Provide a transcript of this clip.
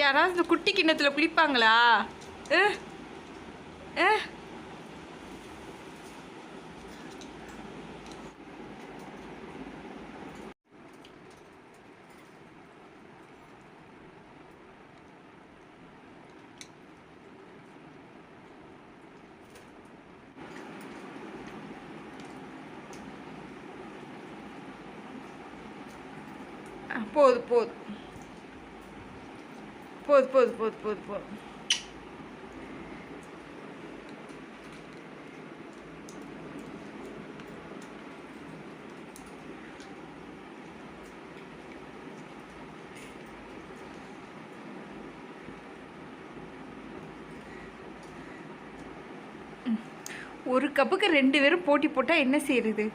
யாராவது இந்த குட்டி கிண்ணத்தில் குளிப்பாங்களா? போதும் போதும் போதும் போதும் போதும் போதும் போதும். ஒரு கப்புக்கு 2 பேரும் போட்டி போட்டால் என்ன செய்யுது?